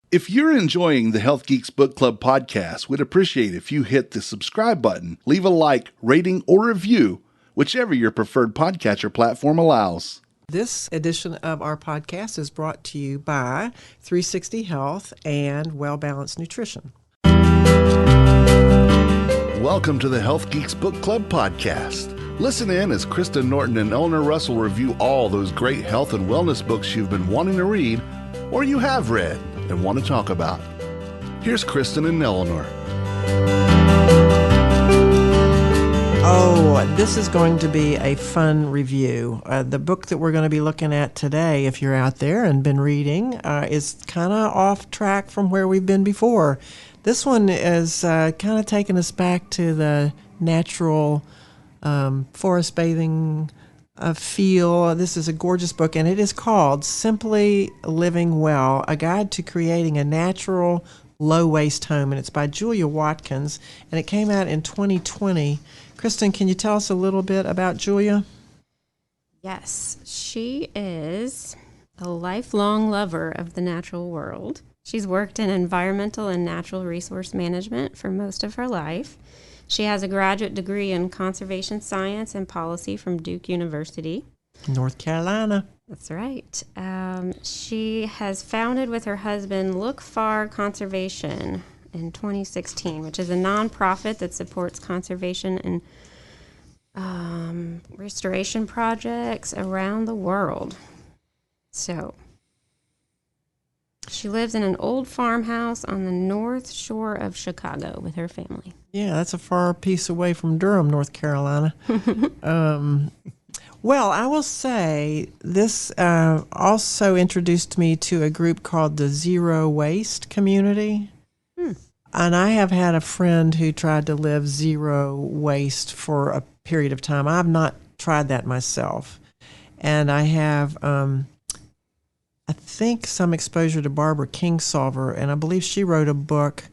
If you're enjoying the Health Geeks Book Club podcast, we'd appreciate if you hit the subscribe button, leave a like, rating, or review, whichever your preferred podcatcher platform allows. This edition of our podcast is brought to you by 360 Health and Well Balanced Nutrition. Welcome to the Health Geeks Book Club podcast. Listen in as Kristen Norton and Eleanor Russell review all those great health and wellness books you've been wanting to read or you have read and want to talk about. Here's Kristen and Eleanor. Oh, this is going to be a fun review. The book that we're going to be looking at today, if you're out there and been reading, is kind of off track from where we've been before. This one is kind of taking us back to the natural forest bathing feel. This is a gorgeous book, and it is called Simply Living Well, A Guide to Creating a Natural Low-Waste Home, and it's by Julia Watkins, and it came out in 2020. Kristen, can you tell us a little bit about Julia? Yes, she is a lifelong lover of the natural world. She's worked in environmental and natural resource management for most of her life. She has a graduate degree in conservation science and policy from Duke University, North Carolina. That's right. She has founded with her husband Look Far Conservation in 2016, which is a nonprofit that supports conservation and restoration projects around the world. So she lives in an old farmhouse on the north shore of Chicago with her family. Yeah, that's a far piece away from Durham, North Carolina. Well, I will say this also introduced me to a group called the Zero Waste Community. And I have had a friend who tried to live zero waste for a period of time. I've not tried that myself. And I have, I think, some exposure to Barbara Kingsolver, and I believe she wrote a book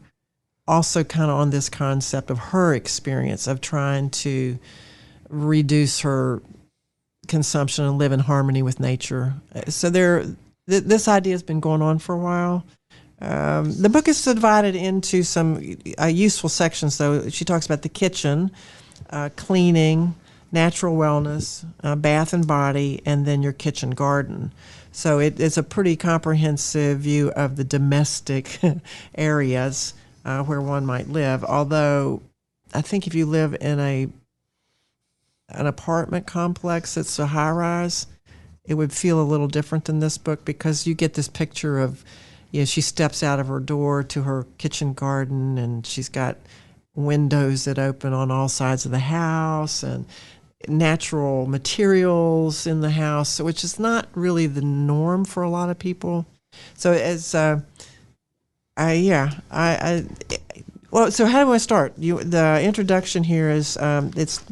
also kind of on this concept of her experience of trying to reduce her consumption and live in harmony with nature. So this idea has been going on for a while. The book is divided into some useful sections, though. She talks about the kitchen, cleaning, natural wellness, bath and body, and then your kitchen garden. So it's a pretty comprehensive view of the domestic areas where one might live. Although I think if you live in an apartment complex that's a high-rise, it would feel a little different than this book, because you get this picture of, she steps out of her door to her kitchen garden, and she's got windows that open on all sides of the house and natural materials in the house, which is not really the norm for a lot of people. So well, so how do I start? The introduction here is it's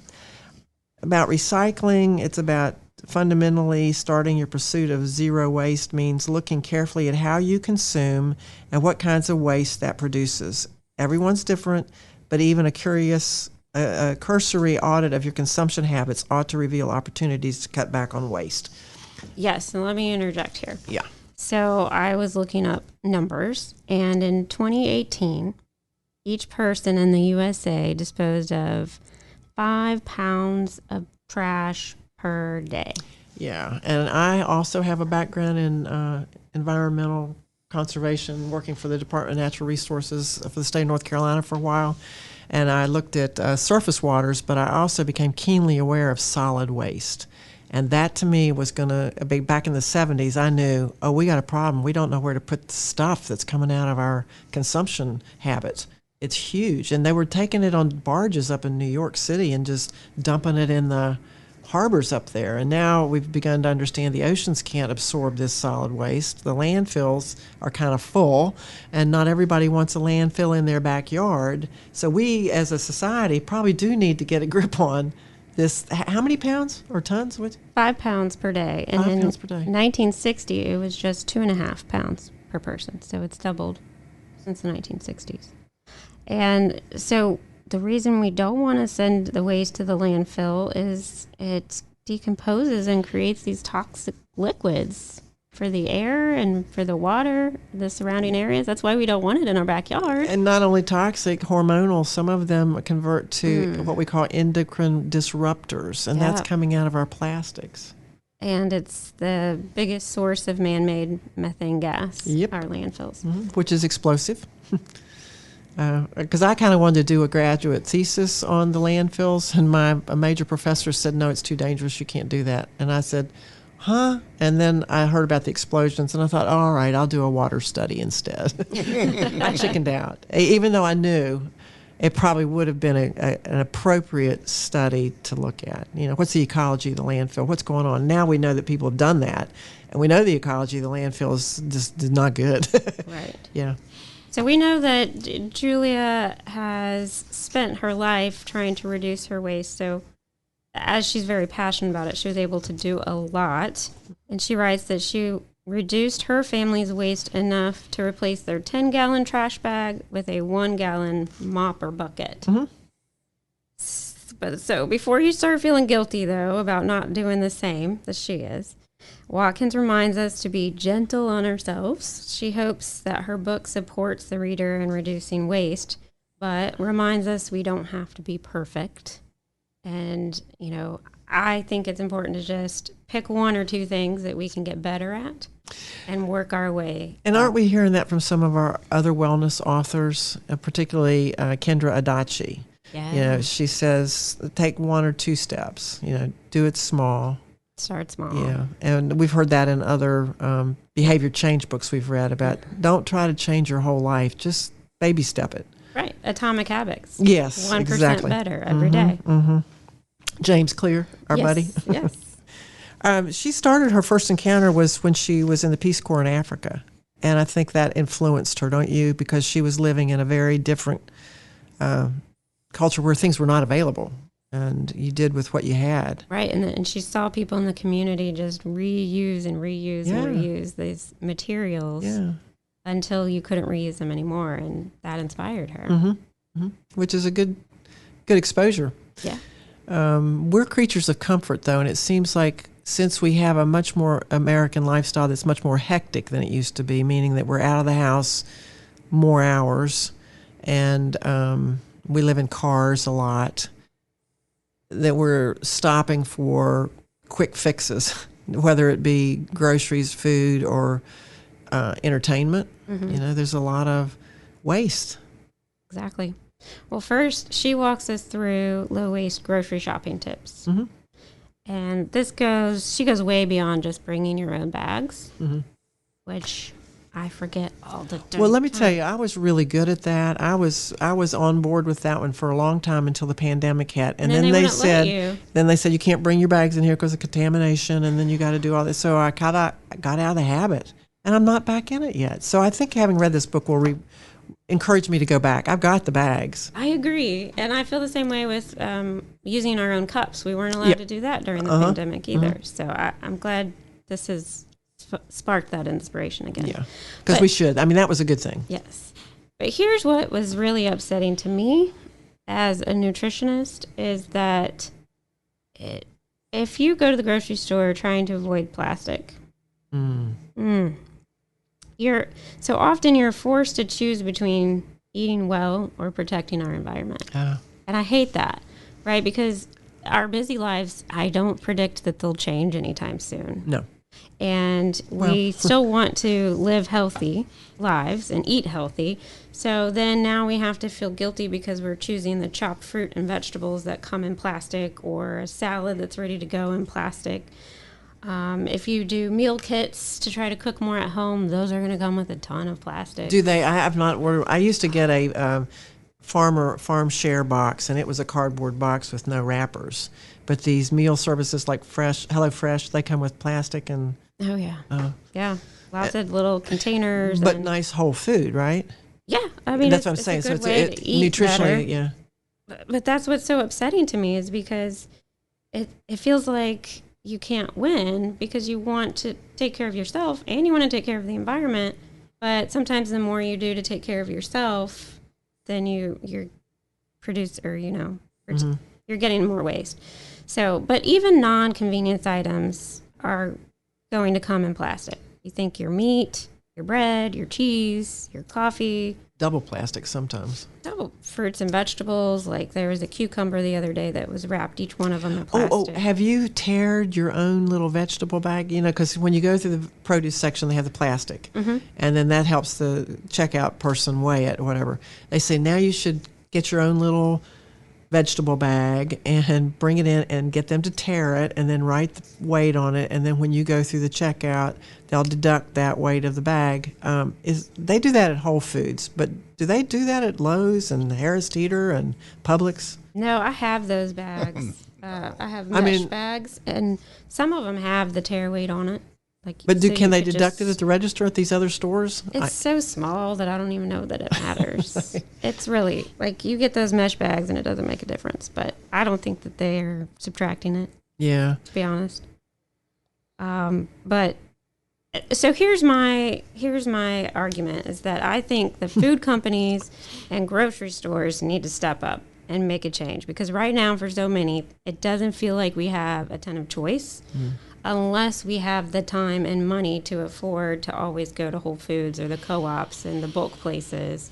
about recycling. It's about fundamentally starting your pursuit of zero waste means looking carefully at how you consume and what kinds of waste that produces. Everyone's different, but even a cursory audit of your consumption habits ought to reveal opportunities to cut back on waste. Yes, and let me interject here. Yeah. So I was looking up numbers, and in 2018, each person in the USA disposed of 5 pounds of trash per day. Yeah, and I also have a background in environmental conservation, working for the Department of Natural Resources for the state of North Carolina for a while. And I looked at surface waters, but I also became keenly aware of solid waste. And that to me was going to be back in the 70s. I knew, we got a problem. We don't know where to put the stuff that's coming out of our consumption habits. It's huge. And they were taking it on barges up in New York City and just dumping it in the harbors up there. And now we've begun to understand the oceans can't absorb this solid waste. The landfills are kind of full, and not everybody wants a landfill in their backyard. So we as a society probably do need to get a grip on this. How many pounds or tons? 5 pounds per day. And 5 pounds per day. In 1960, it was just 2.5 pounds per person. So it's doubled since the 1960s. And so the reason we don't want to send the waste to the landfill is it decomposes and creates these toxic liquids for the air and for the water, the surrounding areas. That's why we don't want it in our backyard. And not only toxic, hormonal, some of them convert to what we call endocrine disruptors, and that's coming out of our plastics. And it's the biggest source of man-made methane gas, our landfills. Which is explosive. Because I kind of wanted to do a graduate thesis on the landfills, and a major professor said, no, it's too dangerous, you can't do that. And I said, huh? And then I heard about the explosions, and I thought, all right, I'll do a water study instead. I chickened out, even though I knew it probably would have been an appropriate study to look at. You know, what's the ecology of the landfill? What's going on? Now we know that people have done that, and we know the ecology of the landfill is just not good. Right. Yeah. So we know that Julia has spent her life trying to reduce her waste. So as she's very passionate about it, she was able to do a lot. And she writes that she reduced her family's waste enough to replace their 10-gallon trash bag with a 1-gallon mop or bucket. But so before you start feeling guilty, though, about not doing the same as she is, Watkins reminds us to be gentle on ourselves. She hopes that her book supports the reader in reducing waste, but reminds us we don't have to be perfect. And, you know, I think it's important to just pick one or two things that we can get better at and work our way. And aren't we hearing that from some of our other wellness authors, particularly Kendra Adachi? Yeah. You know, she says, take one or two steps, you know, do it small. Start small. Yeah, and we've heard that in other behavior change books we've read about. Don't try to change your whole life. Just baby step it. Right. Atomic habits. Yes, 1% exactly. better every day. James Clear, our buddy. Yes. She started her first encounter was when she was in the Peace Corps in Africa. And I think that influenced her, don't you? Because she was living in a very different culture where things were not available. And you did with what you had. Right, and she saw people in the community just reuse and reuse these materials until you couldn't reuse them anymore, and that inspired her. Which is a good exposure. Yeah. We're creatures of comfort, though, and it seems like since we have a much more American lifestyle that's much more hectic than it used to be, meaning that we're out of the house more hours, and we live in cars a lot, that we're stopping for quick fixes, whether it be groceries, food, or entertainment. You know, there's a lot of waste. Exactly. Well, first, she walks us through low-waste grocery shopping tips. And she goes way beyond just bringing your own bags, which I forget all the time. Well, let me tell you, I was really good at that. I was on board with that one for a long time until the pandemic hit, and then they said you can't bring your bags in here because of contamination, and then you got to do all this. So I got out of the habit, and I'm not back in it yet. So I think having read this book will encourage me to go back. I've got the bags. I agree, and I feel the same way with using our own cups. We weren't allowed to do that during the pandemic either. So I'm glad this has sparked that inspiration again. Yeah, because we should. I mean, that was a good thing. Yes. But here's what was really upsetting to me as a nutritionist is that if you go to the grocery store trying to avoid plastic, so often you're forced to choose between eating well or protecting our environment. And I hate that, right? Because our busy lives, I don't predict that they'll change anytime soon. No. And we still want to live healthy lives and eat healthy. So then now we have to feel guilty because we're choosing the chopped fruit and vegetables that come in plastic, or a salad that's ready to go in plastic. If you do meal kits to try to cook more at home, those are going to come with a ton of plastic. Do they? I have not ordered. I used to get a farm share box, and it was a cardboard box with no wrappers. But these meal services like HelloFresh, they come with plastic and... Oh, yeah. Lots of little containers. But nice whole food, right? Yeah. I mean, that's what I'm saying. So it's nutritionally, yeah. But that's what's so upsetting to me is because it feels like you can't win because you want to take care of yourself and you want to take care of the environment. But sometimes the more you do to take care of yourself, then you're produce or, you're getting more waste. So, but even non-convenience items are going to come in plastic. You think your meat, your bread, your cheese, your coffee. Double plastic sometimes. Double fruits and vegetables. Like there was a cucumber the other day that was wrapped, each one of them in plastic. Oh, have you teared your own little vegetable bag? You know, because when you go through the produce section, they have the plastic. And then that helps the checkout person weigh it or whatever. They say now you should get your own little vegetable bag and bring it in and get them to tear it and then write the weight on it, and then when you go through the checkout they'll deduct that weight of the bag. They do that at Whole Foods, but do they do that at Lowe's and Harris Teeter and Publix? No, I have those bags. I have mesh bags, and some of them have the tear weight on it. But can they deduct it at the register at these other stores? It's so small that I don't even know that it matters. It's really, like, you get those mesh bags and it doesn't make a difference. But I don't think that they're subtracting it. Yeah. To be honest. But, so here's my argument, is that I think the food companies and grocery stores need to step up and make a change. Because right now, for so many, it doesn't feel like we have a ton of choice. Unless we have the time and money to afford to always go to Whole Foods or the co-ops and the bulk places.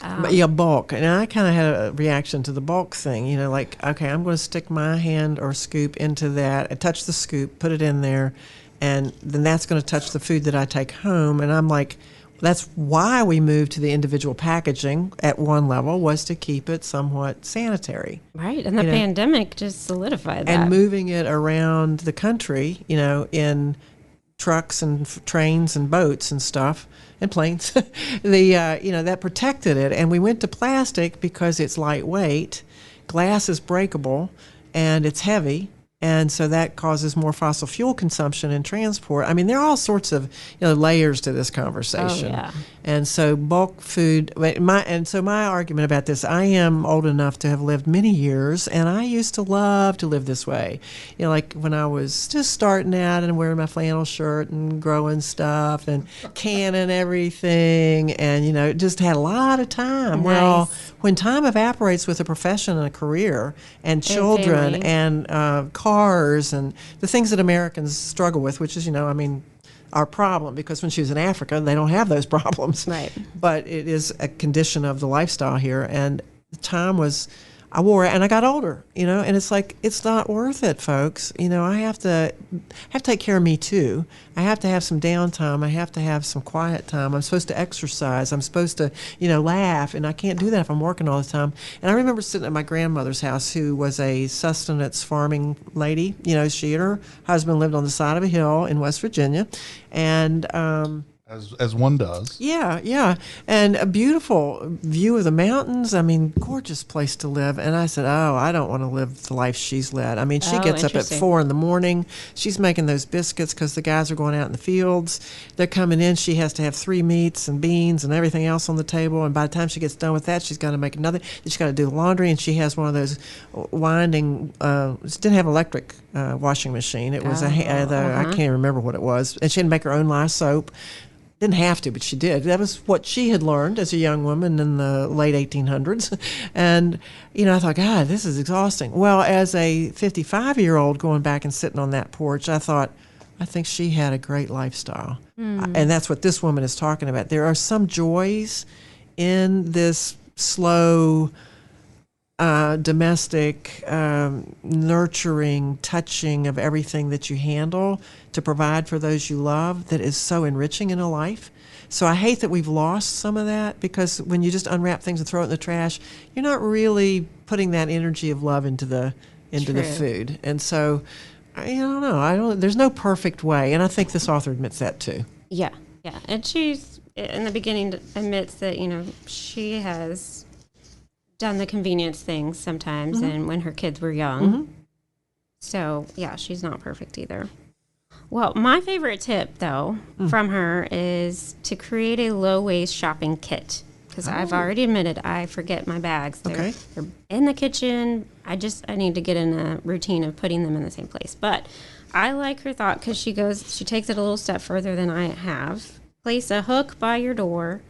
Bulk. And I kind of had a reaction to the bulk thing. You know, like, okay, I'm going to stick my hand or scoop into that and touch the scoop, put it in there, and then that's going to touch the food that I take home. And I'm like, that's why we moved to the individual packaging at one level, was to keep it somewhat sanitary. Right, and the pandemic just solidified that. And moving it around the country, you know, in trucks and trains and boats and stuff, and planes, that protected it. And we went to plastic because it's lightweight, glass is breakable, and it's heavy. And so that causes more fossil fuel consumption and transport. I mean, there are all sorts of layers to this conversation. Oh, yeah. And so bulk food. My argument about this, I am old enough to have lived many years, and I used to love to live this way. You know, like when I was just starting out and wearing my flannel shirt and growing stuff and canning everything, and just had a lot of time. Nice. Well, when time evaporates with a profession and a career and children and cars and the things that Americans struggle with, which is, our problem, because when she was in Africa, they don't have those problems. Right. But it is a condition of the lifestyle here. And the time was, I wore it, and I got older, and it's like, it's not worth it, folks. I have to take care of me too. I have to have some downtime. I have to have some quiet time. I'm supposed to exercise. I'm supposed to, laugh, and I can't do that if I'm working all the time. And I remember sitting at my grandmother's house, who was a sustenance farming lady. She and her husband lived on the side of a hill in West Virginia, and as one does. Yeah. And a beautiful view of the mountains. I mean, gorgeous place to live. And I said, I don't want to live the life she's led. I mean, she gets up at 4 a.m. She's making those biscuits because the guys are going out in the fields. They're coming in. She has to have 3 meats and beans and everything else on the table. And by the time she gets done with that, she's got to make another. She's got to do the laundry. And she has one of those winding, it didn't have electric washing machine. It was I can't even remember what it was. And she had to make her own lye soap. Didn't have to, but she did. That was what she had learned as a young woman in the late 1800s. And, I thought, God, this is exhausting. Well, as a 55-year-old going back and sitting on that porch, I thought, I think she had a great lifestyle. And that's what this woman is talking about. There are some joys in this slow, domestic, nurturing, touching of everything that you handle to provide for those you love that is so enriching in a life. So I hate that we've lost some of that, because when you just unwrap things and throw it in the trash, you're not really putting that energy of love into the food. And so I don't know. There's no perfect way, and I think this author admits that too. Yeah. And she's in the beginning admits that she has done the convenience things sometimes, and when her kids were young. So yeah, she's not perfect either. Well, my favorite tip though from her is to create a low waste shopping kit, because I've already admitted I forget my bags. They're in the kitchen. I need to get in a routine of putting them in the same place. But I like her thought, because she takes it a little step further than I have. Place a hook by your door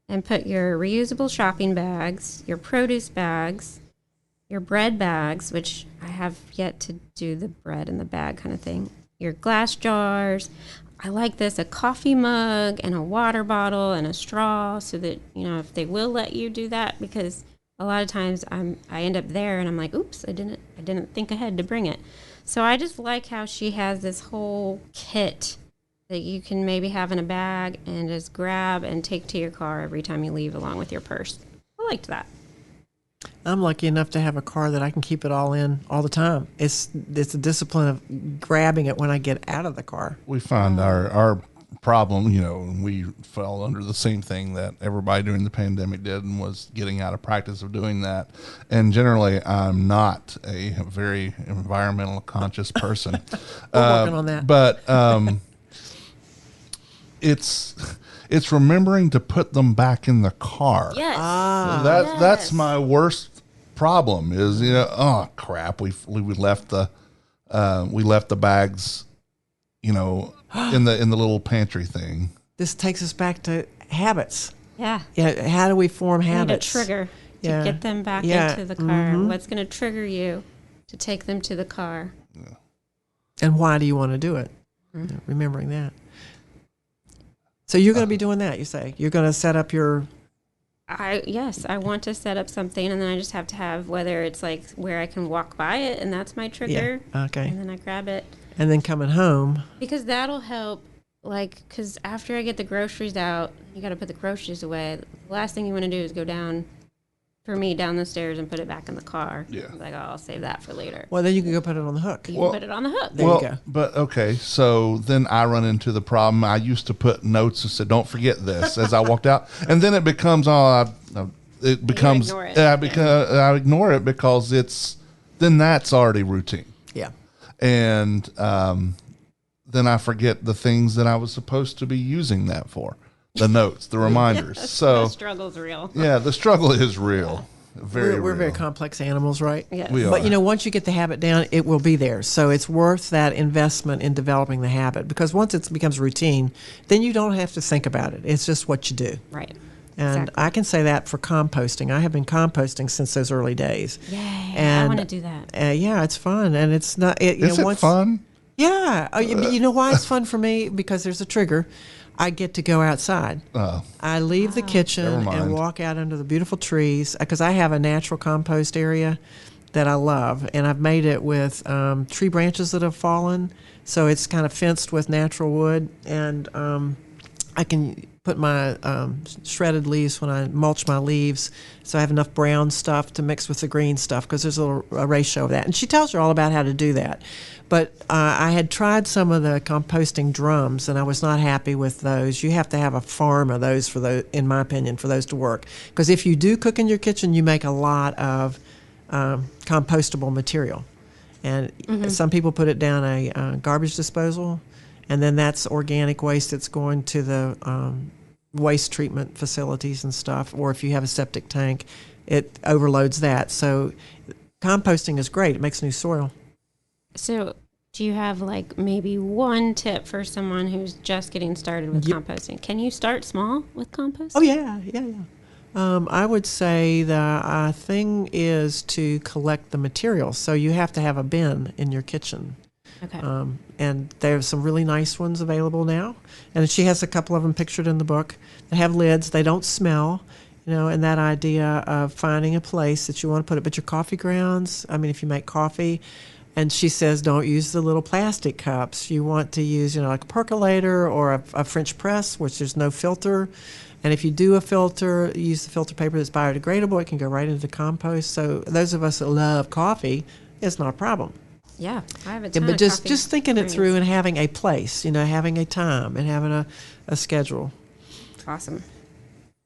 and put your reusable shopping bags, your produce bags, your bread bags, which I have yet to do the bread in the bag kind of thing, your glass jars. I like this, a coffee mug and a water bottle and a straw, so that, if they will let you do that, because a lot of times I end up there and I'm like, oops, I didn't think ahead to bring it. So I just like how she has this whole kit that you can maybe have in a bag and just grab and take to your car every time you leave, along with your purse. I liked that. I'm lucky enough to have a car that I can keep it all in all the time. It's a discipline of grabbing it when I get out of the car. We find our problem, we fell under the same thing that everybody during the pandemic did, and was getting out of practice of doing that. And generally, I'm not a very environmental conscious person. We're working on that. But it's remembering to put them back in the car. Yes. That's my worst problem is, oh crap, we left the bags, in the little pantry thing. This takes us back to habits. Yeah. Yeah. How do we form habits? Need a trigger to get them back into the car. Mm-hmm. What's going to trigger you to take them to the car? Yeah. And why do you want to do it? Mm-hmm. Remembering that. So you're going to be doing that, you say? You're going to set up your... Yes, I want to set up something, and then I just have to have, whether it's like where I can walk by it, and that's my trigger. Yeah. Okay. And then I grab it. And then coming home. Because that'll help, because after I get the groceries out, you got to put the groceries away. The last thing you want to do is go down the stairs and put it back in the car. Yeah. Like, I'll save that for later. Well, then you can go put it on the hook. You can put it on the hook. There you go. But okay, so then I run into the problem. I used to put notes that said, "Don't forget this," as I walked out, and then it becomes I ignore it. I ignore it because that's already routine. Yeah. And then I forget the things that I was supposed to be using that for. The notes, the reminders. So the struggle's real. Yeah, the struggle is real. We're real. very complex animals, right? Yes. We But are. once you get the habit down, it will be there. So it's worth that investment in developing the habit, because once it becomes routine, then you don't have to think about it. It's just what you do. Right. And Exactly. I can say that for composting. I have been composting since those early days. Yay. And, I want to do that. Yeah, it's fun, and it's not. Is it fun? Yeah. You know why it's fun for me? Because there's a trigger. I get to go outside. I leave the kitchen and walk out under the beautiful trees, because I have a natural compost area that I love, and I've made it with tree branches that have fallen, so it's kind of fenced with natural wood, and I can put my shredded leaves when I mulch my leaves, so I have enough brown stuff to mix with the green stuff, because there's a ratio of that. And she tells you all about how to do that. But I had tried some of the composting drums, and I was not happy with those. You have to have a farm of those, in my opinion, for those to work. Because if you do cook in your kitchen, you make a lot of compostable material. And some people put it down a garbage disposal, and then that's organic waste that's going to the waste treatment facilities and stuff. Or if you have a septic tank, it overloads that. So composting is great. It makes new soil. So do you have maybe one tip for someone who's just getting started with composting? Can you start small with composting? Oh, yeah. I would say the thing is to collect the materials. So you have to have a bin in your kitchen. Okay. And there's some really nice ones available now. And she has a couple of them pictured in the book. They have lids. They don't smell. And that idea of finding a place that you want to put it. But your coffee grounds, if you make coffee, and she says don't use the little plastic cups. You want to use, like a percolator or a French press, which there's no filter. And if you do a filter, use the filter paper that's biodegradable. It can go right into the compost. So those of us that love coffee, it's not a problem. Yeah, I have a ton But of just coffee thinking it greens. through and having a place, having a time and having a schedule. Awesome.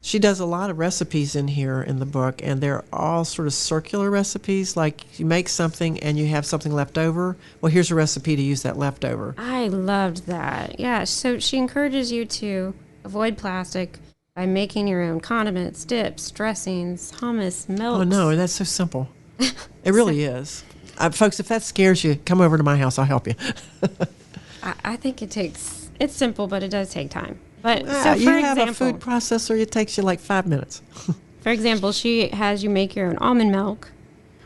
She does a lot of recipes in here in the book, and they're all sort of circular recipes. Like you make something and you have something left over. Well, here's a recipe to use that leftover. I loved that. Yeah, so she encourages you to avoid plastic by making your own condiments, dips, dressings, hummus, milks. Oh, no, that's so simple. It really is. Folks, if that scares you, come over to my house. I'll help you. I think it's simple, but it does take time. But so for you have example, a food processor, it takes you like 5 minutes. For example, she has you make your own almond milk,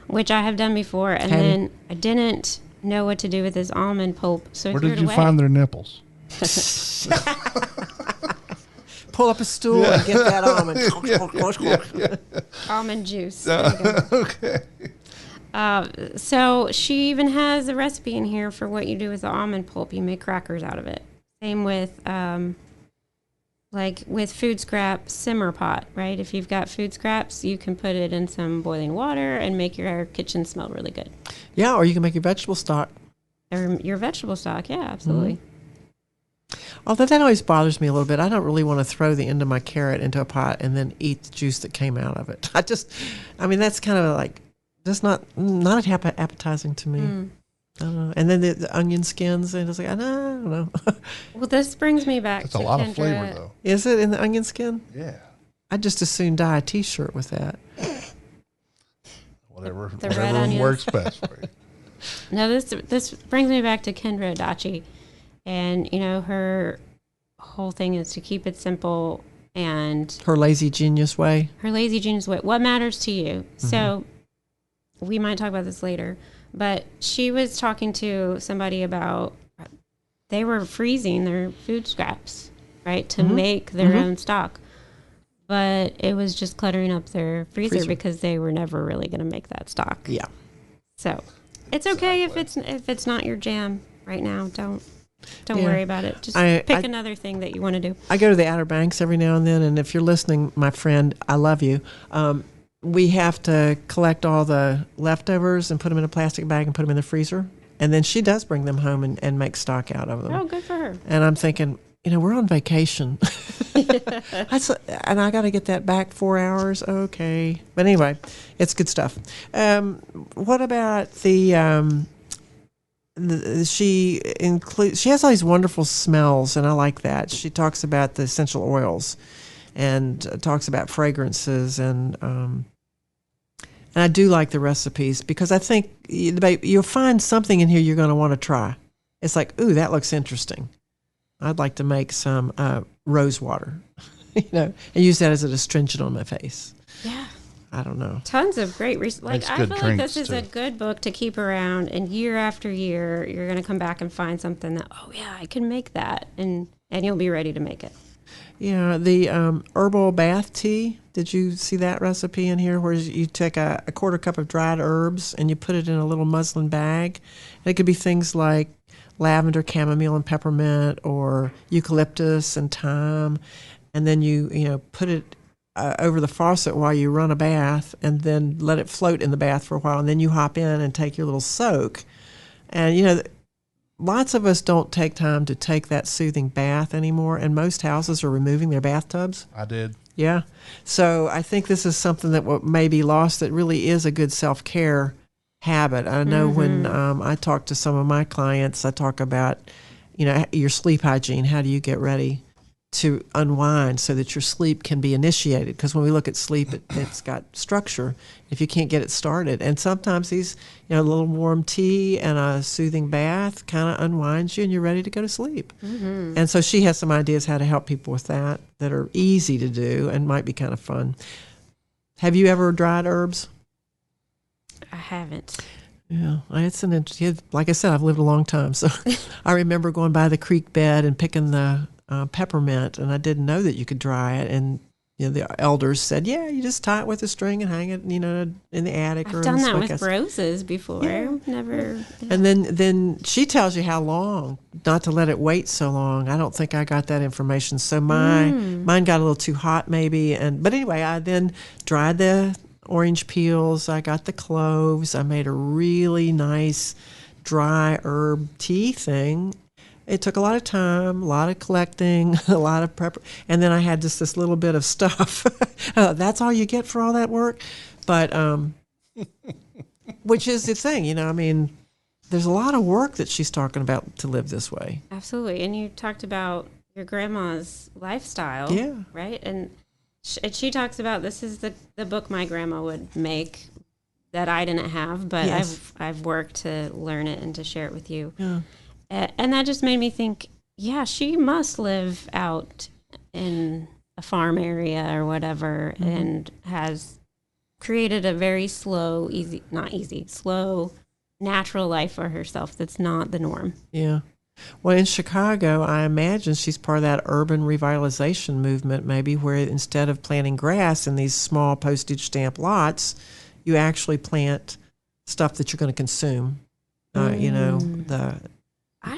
which I have done before, and then I didn't know what to do with this almond pulp. So Where I threw did it you away. find their nipples? Pull up a stool and get that almond. Almond juice. Okay. So she even has a recipe in here for what you do with the almond pulp. You make crackers out of it. Same with, like with food scrap simmer pot, right? If you've got food scraps, you can put it in some boiling water and make your kitchen smell really good. Yeah, or you can make your vegetable stock. Or your vegetable stock, yeah, absolutely. Although that always bothers me a little bit. I don't really want to throw the end of my carrot into a pot and then eat the juice that came out of it. That's kind of like, just not appetizing to me. I don't know. And then the onion skins, and it's like, I don't know. Well, this brings me back to a lot Kendra. of flavor, though. Is it in the onion skin? Yeah. I'd just as soon dye a T-shirt with that. Whatever red onions. works best for you. No, this brings me back to Kendra Adachi. And, her whole thing is to keep it simple and... Her lazy genius way. Her lazy genius way. What matters to you? Mm-hmm. So we might talk about this later. But she was talking to somebody about... They were freezing their food scraps, right, to make their own stock. But it was just cluttering up their freezer because they were never really going to make that stock. Yeah. So it's okay if it's not your jam right now. Don't worry about it. Just pick another thing that you want to do. I go to the Outer Banks every now and then, and if you're listening, my friend, I love you. We have to collect all the leftovers and put them in a plastic bag and put them in the freezer. And then she does bring them home and make stock out of them. Oh, good for her. And I'm thinking, we're on vacation. And I got to get that back 4 hours. Okay. But anyway, it's good stuff. What about she has all these wonderful smells, and I like that. She talks about the essential oils and talks about fragrances, and I do like the recipes because I think you'll find something in here you're going to want to try. It's like, ooh, that looks interesting. I'd like to make some rose water, and use that as an astringent on my face. Yeah. I don't know. Tons of great research. I feel like this is a good book to keep around, and year after year, you're going to come back and find something that, oh yeah, I can make that, and you'll be ready to make it. Yeah, the herbal bath tea. Did you see that recipe in here where you take a quarter cup of dried herbs and you put it in a little muslin bag? And it could be things like lavender, chamomile, and peppermint, or eucalyptus and thyme, and then you put it over the faucet while you run a bath, and then let it float in the bath for a while, and then you hop in and take your little soak. And lots of us don't take time to take that soothing bath anymore, and most houses are removing their bathtubs. I did. Yeah. So I think this is something that may be lost that really is a good self-care habit. I know when I talk to some of my clients, I talk about, your sleep hygiene. How do you get ready to unwind so that your sleep can be initiated? Because when we look at sleep, it's got structure if you can't get it started. And sometimes these, a little warm tea and a soothing bath kind of unwinds you and you're ready to go to sleep. Mm-hmm. And so she has some ideas how to help people with that are easy to do and might be kind of fun. Have you ever dried herbs? I haven't. Yeah, it's an interesting. Like I said, I've lived a long time, so I remember going by the creek bed and picking the peppermint, and I didn't know that you could dry it. And the elders said, "Yeah, you just tie it with a string and hang it, in the attic." I've done that with roses before. Yeah. Never. Yeah. And then she tells you how long, not to let it wait so long. I don't think I got that information, so mine got a little too hot, maybe. But anyway, I then dried the orange peels. I got the cloves. I made a really nice dry herb tea thing. It took a lot of time, a lot of collecting, a lot of prep, and then I had just this little bit of stuff. That's all you get for all that work, but which is the thing, there's a lot of work that she's talking about to live this way. Absolutely, and you talked about your grandma's lifestyle, right? And she talks about this is the book my grandma would make that I didn't have, but yes. I've worked to learn it and to share it with you. Yeah. And that just made me think, she must live out in a farm area or whatever, and has created a very slow, slow, natural life for herself that's not the norm. Yeah. Well, in Chicago, I imagine she's part of that urban revitalization movement, maybe, where instead of planting grass in these small postage stamp lots, you actually plant stuff that you're going to consume. I've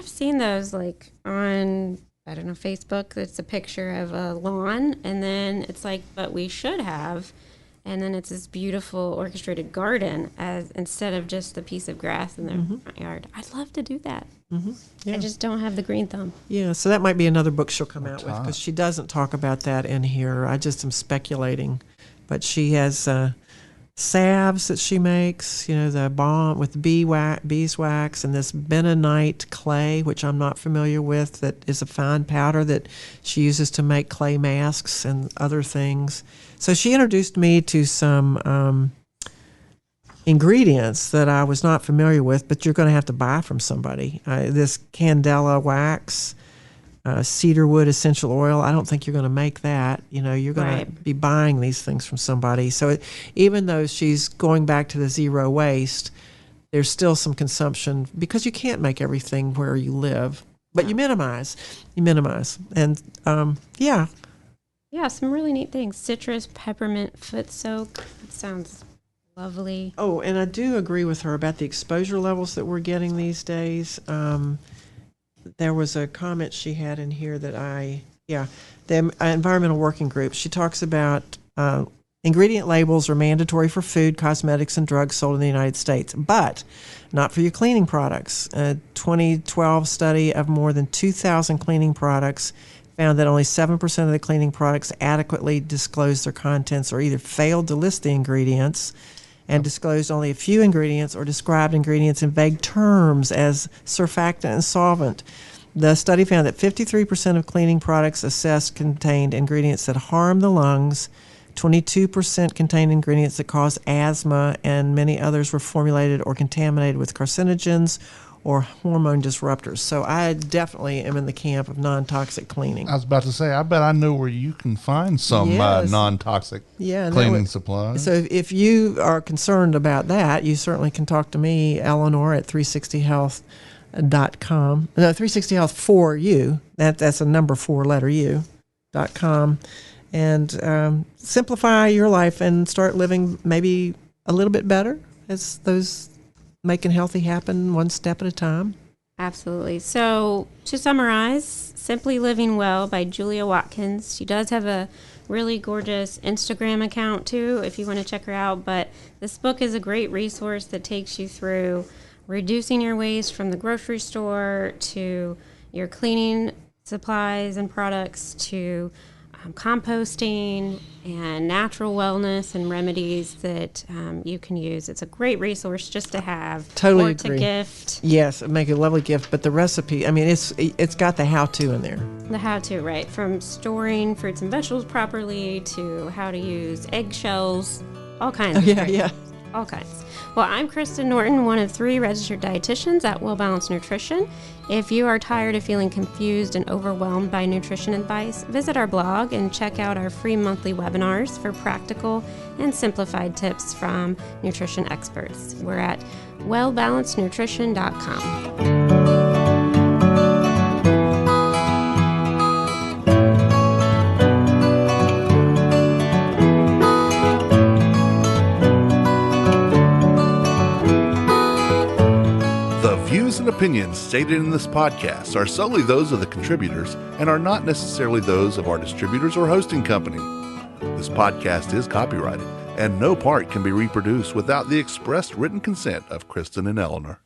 seen those like on, I don't know, Facebook. It's a picture of a lawn, and then it's like, but we should have. And then it's this beautiful orchestrated garden as instead of just a piece of grass in the front yard. I'd love to do that. Mm-hmm. Yeah. I just don't have the green thumb. Yeah, so that might be another book she'll come out with, because she doesn't talk about that in here. I just am speculating. But she has salves that she makes, the balm with beeswax, and this bentonite clay, which I'm not familiar with, that is a fine powder that she uses to make clay masks and other things. So she introduced me to some ingredients that I was not familiar with, but you're going to have to buy from somebody. This candela wax, cedarwood essential oil. I don't think you're going to make that. You're going to be buying these things from somebody. So even though she's going back to the zero waste, there's still some consumption, because you can't make everything where you live. But you minimize. And yeah. Yeah, some really neat things. Citrus, peppermint, foot soak. It sounds lovely. Oh, and I do agree with her about the exposure levels that we're getting these days. There was a comment she had in here that the environmental working group. She talks about ingredient labels are mandatory for food, cosmetics, and drugs sold in the United States, but not for your cleaning products. A 2012 study of more than 2,000 cleaning products found that only 7% of the cleaning products adequately disclosed their contents, or either failed to list the ingredients and disclosed only a few ingredients, or described ingredients in vague terms as surfactant and solvent. The study found that 53% of cleaning products assessed contained ingredients that harm the lungs, 22% contained ingredients that cause asthma, and many others were formulated or contaminated with carcinogens or hormone disruptors. So I definitely am in the camp of non-toxic cleaning. I was about to say, I bet I know where you can find some non-toxic cleaning supplies. So if you are concerned about that, you certainly can talk to me, Eleanor, at 360health.com. No, 360health for you. That's a number 4 letter U.com. And simplify your life and start living maybe a little bit better as those making healthy happen one step at a time. Absolutely. So to summarize, Simply Living Well by Julia Watkins. She does have a really gorgeous Instagram account too, if you want to check her out. But this book is a great resource that takes you through reducing your waste from the grocery store to your cleaning supplies and products to composting and natural wellness and remedies that you can use. It's a great resource just to have. Totally or agree. to gift. Yes, it'd make a lovely gift. But the recipe, I mean, it's got the how-to in there. The how-to, right? From storing fruits and vegetables properly to how to use eggshells, all kinds. All kinds. Well, I'm Kristen Norton, one of 3 registered dietitians at Well Balanced Nutrition. If you are tired of feeling confused and overwhelmed by nutrition advice, visit our blog and check out our free monthly webinars for practical and simplified tips from nutrition experts. We're at wellbalancednutrition.com. Views and opinions stated in this podcast are solely those of the contributors and are not necessarily those of our distributors or hosting company. This podcast is copyrighted, and no part can be reproduced without the expressed written consent of Kristen and Eleanor.